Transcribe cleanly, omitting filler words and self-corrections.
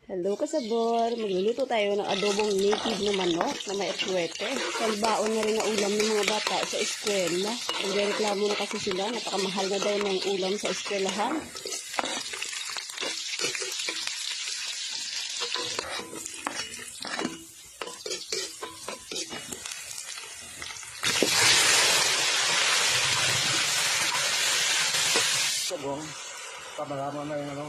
Hello kasabor, magluluto tayo ng adobong native na manok na may aswete. Salbaon na rin na ulam ng mga bata sa eskwela. Nagreklamo na kasi sila, napakamahal na daw ng ulam sa eskwelahan. Sabong, pabalaman na yung ano.